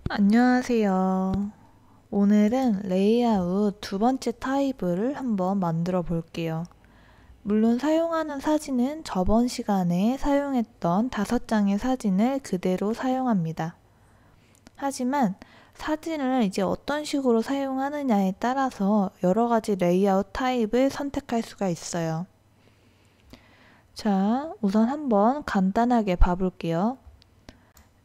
안녕하세요. 오늘은 레이아웃 두 번째 타입을 한번 만들어 볼게요. 물론 사용하는 사진은 저번 시간에 사용했던 5장의 사진을 그대로 사용합니다. 하지만 사진을 이제 어떤 식으로 사용하느냐에 따라서 여러 가지 레이아웃 타입을 선택할 수가 있어요. 자, 우선 한번 간단하게 봐볼게요.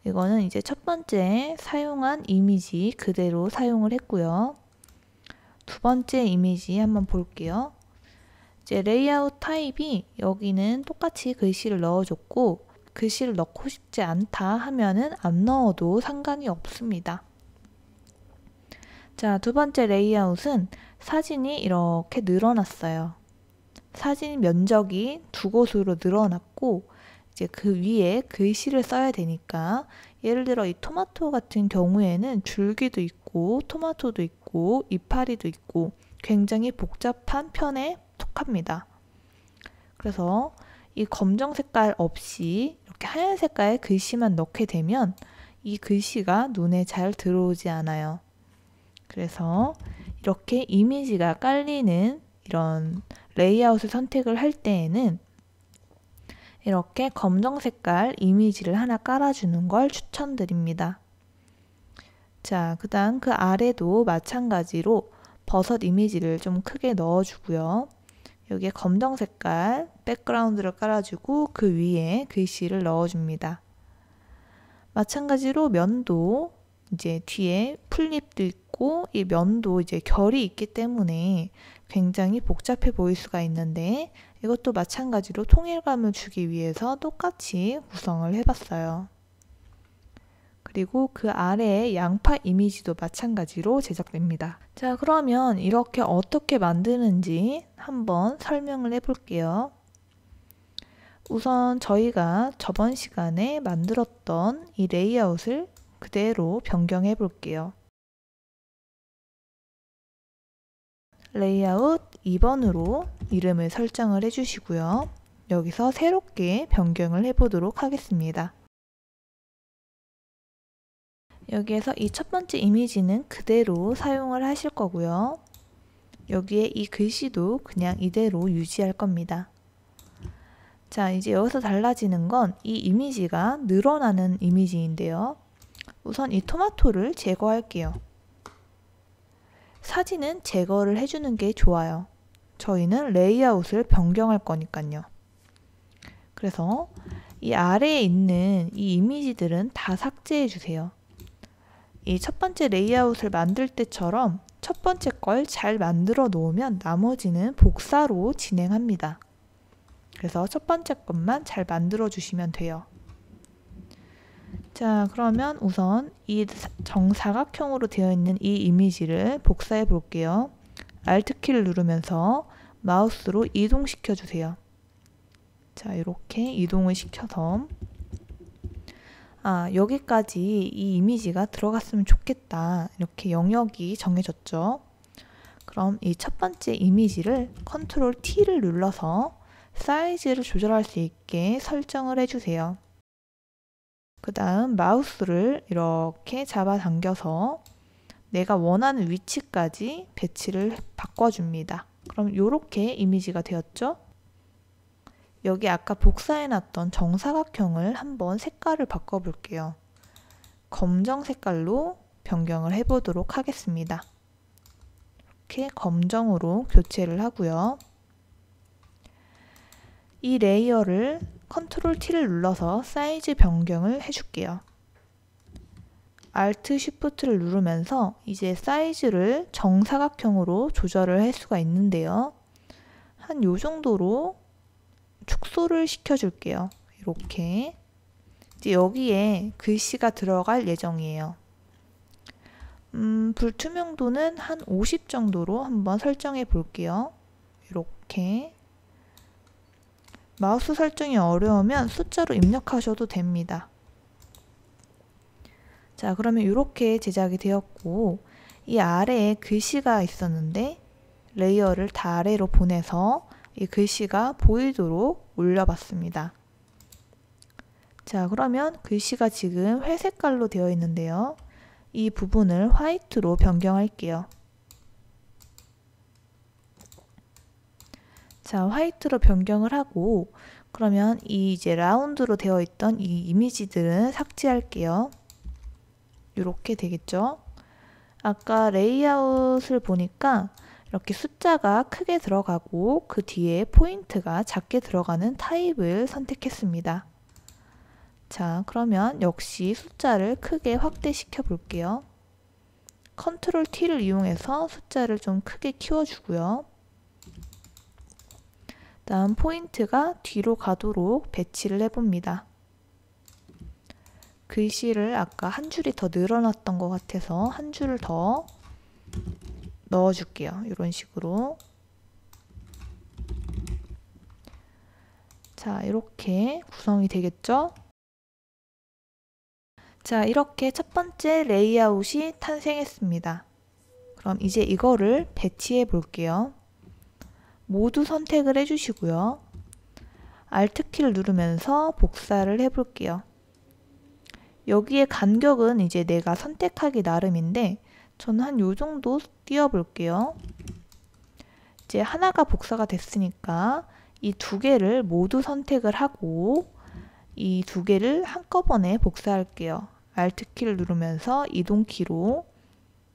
이거는 이제 첫 번째 사용한 이미지 그대로 사용을 했고요. 두 번째 이미지 한번 볼게요. 이제 레이아웃 타입이 여기는 똑같이 글씨를 넣어줬고 글씨를 넣고 싶지 않다 하면은 안 넣어도 상관이 없습니다. 자, 두 번째 레이아웃은 사진이 이렇게 늘어났어요. 사진 면적이 두 곳으로 늘어났고 이제 그 위에 글씨를 써야 되니까 예를 들어 이 토마토 같은 경우에는 줄기도 있고 토마토도 있고 이파리도 있고 굉장히 복잡한 편에 속합니다. 그래서 이 검정 색깔 없이 이렇게 하얀 색깔의 글씨만 넣게 되면 이 글씨가 눈에 잘 들어오지 않아요. 그래서 이렇게 이미지가 깔리는 이런 레이아웃을 선택을 할 때에는 이렇게 검정 색깔 이미지를 하나 깔아주는 걸 추천드립니다. 자, 그 다음 그 아래도 마찬가지로 버섯 이미지를 좀 크게 넣어주고요. 여기에 검정 색깔 백그라운드를 깔아주고 그 위에 글씨를 넣어줍니다. 마찬가지로 면도 이제 뒤에 풀잎도 있고 이 면도 이제 결이 있기 때문에 굉장히 복잡해 보일 수가 있는데 이것도 마찬가지로 통일감을 주기 위해서 똑같이 구성을 해봤어요. 그리고 그 아래에 양파 이미지도 마찬가지로 제작됩니다. 자, 그러면 이렇게 어떻게 만드는지 한번 설명을 해볼게요. 우선 저희가 저번 시간에 만들었던 이 레이아웃을 그대로 변경해 볼게요. 레이아웃 2번으로 이름을 설정을 해주시고요. 여기서 새롭게 변경을 해보도록 하겠습니다. 여기에서 이 첫 번째 이미지는 그대로 사용을 하실 거고요. 여기에 이 글씨도 그냥 이대로 유지할 겁니다. 자, 이제 여기서 달라지는 건 이 이미지가 늘어나는 이미지인데요. 우선 이 토마토를 제거할게요. 사진은 제거를 해주는 게 좋아요. 저희는 레이아웃을 변경할 거니까요. 그래서 이 아래에 있는 이 이미지들은 다 삭제해 주세요. 이 첫 번째 레이아웃을 만들 때처럼 첫 번째 걸 잘 만들어 놓으면 나머지는 복사로 진행합니다. 그래서 첫 번째 것만 잘 만들어 주시면 돼요. 자, 그러면 우선 이 정사각형으로 되어 있는 이 이미지를 복사해 볼게요. Alt키를 누르면서 마우스로 이동시켜 주세요. 자, 이렇게 이동을 시켜서 여기까지 이 이미지가 들어갔으면 좋겠다. 이렇게 영역이 정해졌죠. 그럼 이 첫 번째 이미지를 Ctrl T를 눌러서 사이즈를 조절할 수 있게 설정을 해주세요. 그 다음 마우스를 이렇게 잡아당겨서 내가 원하는 위치까지 배치를 바꿔줍니다. 그럼 이렇게 이미지가 되었죠? 여기 아까 복사해놨던 정사각형을 한번 색깔을 바꿔볼게요. 검정 색깔로 변경을 해보도록 하겠습니다. 이렇게 검정으로 교체를 하고요. 이 레이어를 Ctrl T를 눌러서 사이즈 변경을 해줄게요. Alt Shift를 누르면서 이제 사이즈를 정사각형으로 조절을 할 수가 있는데요. 한 요 정도로 축소를 시켜줄게요. 이렇게 이제 여기에 글씨가 들어갈 예정이에요. 불투명도는 한 50 정도로 한번 설정해 볼게요. 이렇게 마우스 설정이 어려우면 숫자로 입력하셔도 됩니다. 자, 그러면 이렇게 제작이 되었고, 이 아래에 글씨가 있었는데 레이어를 다 아래로 보내서 이 글씨가 보이도록 올려봤습니다. 자, 그러면 글씨가 지금 회색깔로 되어 있는데요. 이 부분을 화이트로 변경할게요. 자, 화이트로 변경을 하고, 그러면 이 이제 라운드로 되어 있던 이 이미지들은 삭제할게요. 이렇게 되겠죠? 아까 레이아웃을 보니까 이렇게 숫자가 크게 들어가고 그 뒤에 포인트가 작게 들어가는 타입을 선택했습니다. 자, 그러면 역시 숫자를 크게 확대시켜 볼게요. 컨트롤 T를 이용해서 숫자를 좀 크게 키워주고요. 다음 포인트가 뒤로 가도록 배치를 해봅니다. 글씨를 아까 한 줄이 더 늘어났던 것 같아서 한 줄을 더 넣어줄게요. 이런 식으로. 자, 이렇게 구성이 되겠죠? 자, 이렇게 첫 번째 레이아웃이 탄생했습니다. 그럼 이제 이거를 배치해 볼게요. 모두 선택을 해주시고요. Alt키를 누르면서 복사를 해볼게요. 여기에 간격은 이제 내가 선택하기 나름인데 저는 한 요 정도 띄워볼게요. 이제 하나가 복사가 됐으니까 이 두 개를 모두 선택을 하고 이 두 개를 한꺼번에 복사할게요. Alt키를 누르면서 이동키로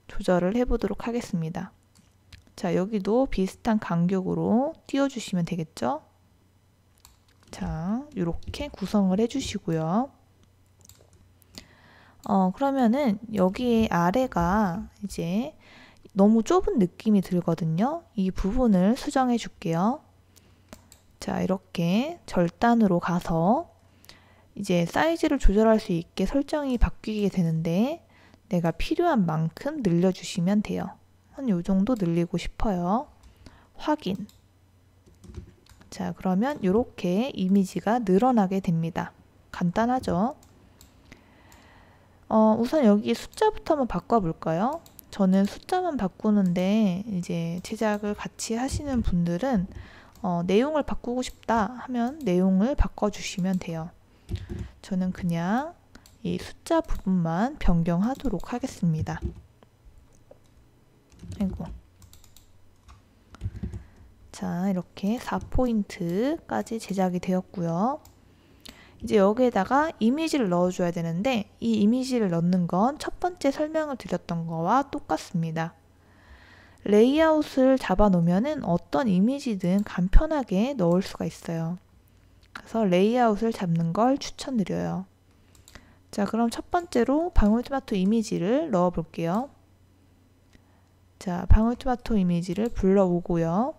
조절을 해보도록 하겠습니다. 자, 여기도 비슷한 간격으로 띄워주시면 되겠죠? 자, 이렇게 구성을 해주시고요. 그러면은 여기 아래가 이제 너무 좁은 느낌이 들거든요. 이 부분을 수정해 줄게요. 자, 이렇게 절단으로 가서 이제 사이즈를 조절할 수 있게 설정이 바뀌게 되는데 내가 필요한 만큼 늘려주시면 돼요. 한 요 정도 늘리고 싶어요. 확인. 자, 그러면 이렇게 이미지가 늘어나게 됩니다. 간단하죠? 우선 여기 숫자부터 한번 바꿔볼까요? 저는 숫자만 바꾸는데 이제 제작을 같이 하시는 분들은 내용을 바꾸고 싶다 하면 내용을 바꿔주시면 돼요. 저는 그냥 이 숫자 부분만 변경하도록 하겠습니다. 아이고. 자, 이렇게 4포인트까지 제작이 되었고요. 이제 여기에다가 이미지를 넣어줘야 되는데 이 이미지를 넣는 건 첫 번째 설명을 드렸던 거와 똑같습니다. 레이아웃을 잡아 놓으면은 어떤 이미지든 간편하게 넣을 수가 있어요. 그래서 레이아웃을 잡는 걸 추천드려요. 자, 그럼 첫 번째로 방울토마토 이미지를 넣어 볼게요. 자, 방울토마토 이미지를 불러오고요.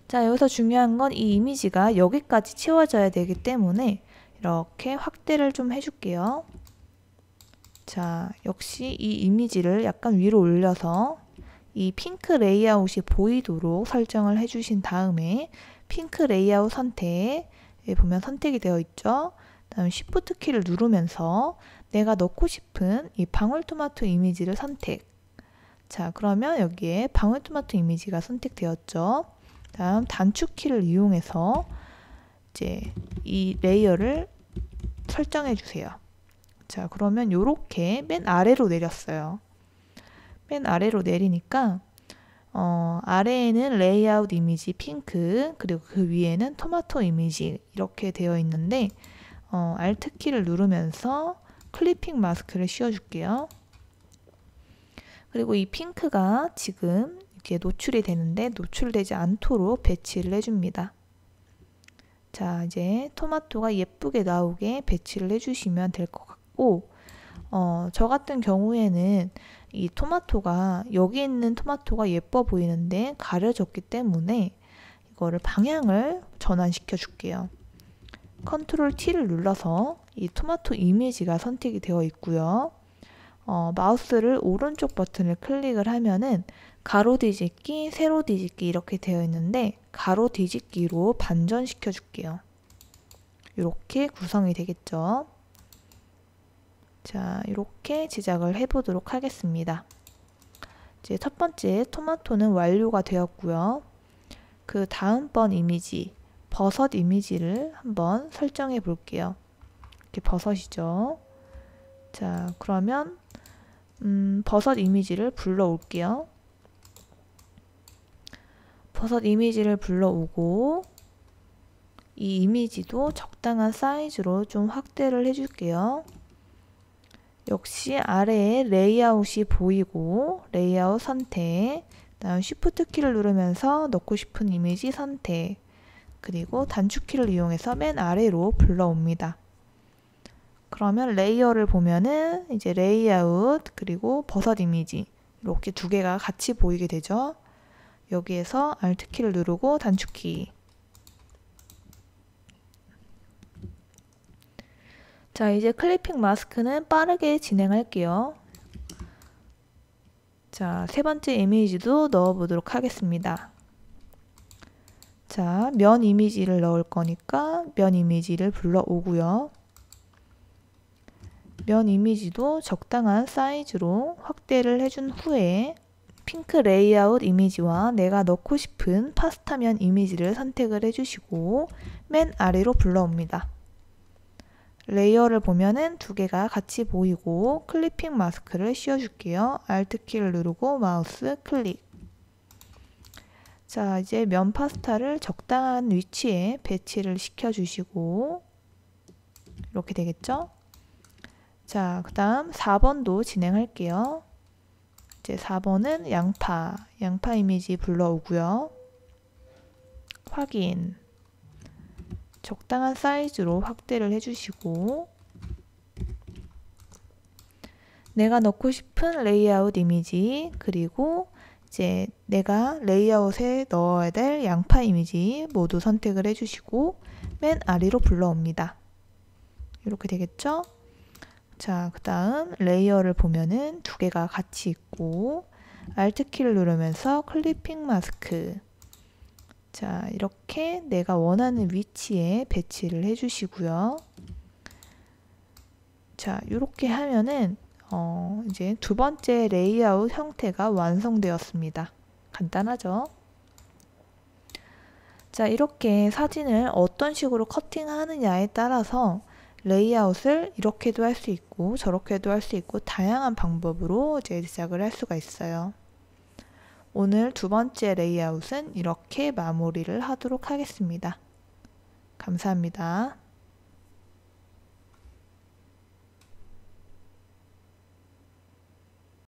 자, 여기서 중요한 건 이 이미지가 여기까지 채워져야 되기 때문에 이렇게 확대를 좀 해줄게요. 자, 역시 이 이미지를 약간 위로 올려서 이 핑크 레이아웃이 보이도록 설정을 해주신 다음에 핑크 레이아웃 선택, 여기 보면 선택이 되어 있죠. 다음 Shift 키를 누르면서 내가 넣고 싶은 이 방울토마토 이미지를 선택. 자, 그러면 여기에 방울토마토 이미지가 선택되었죠. 다음 단축키를 이용해서 이제 이 레이어를 설정해 주세요. 자, 그러면 요렇게 맨 아래로 내렸어요. 맨 아래로 내리니까 아래에는 레이아웃 이미지 핑크, 그리고 그 위에는 토마토 이미지 이렇게 되어 있는데 Alt키를 누르면서 클리핑 마스크를 씌워줄게요. 그리고 이 핑크가 지금 이렇게 노출이 되는데 노출되지 않도록 배치를 해줍니다. 자, 이제 토마토가 예쁘게 나오게 배치를 해주시면 될 것 같고 저 같은 경우에는 이 토마토가 여기 있는 토마토가 예뻐 보이는데 가려졌기 때문에 이거를 방향을 전환시켜 줄게요. 컨트롤 T를 눌러서 이 토마토 이미지가 선택이 되어 있고요. 마우스를 오른쪽 버튼을 클릭을 하면은 가로 뒤집기, 세로 뒤집기 이렇게 되어 있는데 가로 뒤집기로 반전시켜 줄게요. 이렇게 구성이 되겠죠. 자, 이렇게 제작을 해보도록 하겠습니다. 이제 첫 번째 토마토는 완료가 되었고요. 그 다음번 이미지, 버섯 이미지를 한번 설정해 볼게요. 이렇게 버섯이죠. 자, 그러면 버섯 이미지를 불러올게요. 버섯 이미지를 불러오고 이 이미지도 적당한 사이즈로 좀 확대를 해줄게요. 역시 아래에 레이아웃이 보이고 레이아웃 선택, 다음 쉬프트 키를 누르면서 넣고 싶은 이미지 선택, 그리고 단축키를 이용해서 맨 아래로 불러옵니다. 그러면 레이어를 보면은 이제 레이아웃 그리고 버섯 이미지 이렇게 두 개가 같이 보이게 되죠. 여기에서 Alt키를 누르고 단축키. 자, 이제 클리핑 마스크는 빠르게 진행할게요. 자, 세 번째 이미지도 넣어보도록 하겠습니다. 자, 면 이미지를 넣을 거니까 면 이미지를 불러오고요. 면 이미지도 적당한 사이즈로 확대를 해준 후에 핑크 레이아웃 이미지와 내가 넣고 싶은 파스타면 이미지를 선택을 해주시고 맨 아래로 불러옵니다. 레이어를 보면은 두 개가 같이 보이고 클리핑 마스크를 씌워줄게요. Alt키를 누르고 마우스 클릭. 자, 이제 면 파스타를 적당한 위치에 배치를 시켜주시고 이렇게 되겠죠? 자, 그 다음 4번도 진행할게요. 이제 4번은 양파 이미지 불러오고요. 확인. 적당한 사이즈로 확대를 해주시고 내가 넣고 싶은 레이아웃 이미지 그리고 이제 내가 레이아웃에 넣어야 될 양파 이미지 모두 선택을 해주시고 맨 아래로 불러옵니다. 이렇게 되겠죠? 자, 그 다음 레이어를 보면은 두 개가 같이 있고 Alt키를 누르면서 클리핑 마스크. 자, 이렇게 내가 원하는 위치에 배치를 해주시고요. 자, 이렇게 하면은 이제 두 번째 레이아웃 형태가 완성되었습니다. 간단하죠? 자, 이렇게 사진을 어떤 식으로 커팅하느냐에 따라서 레이아웃을 이렇게도 할 수 있고 저렇게도 할 수 있고 다양한 방법으로 이제 제작을 할 수가 있어요. 오늘 두 번째 레이아웃은 이렇게 마무리를 하도록 하겠습니다. 감사합니다.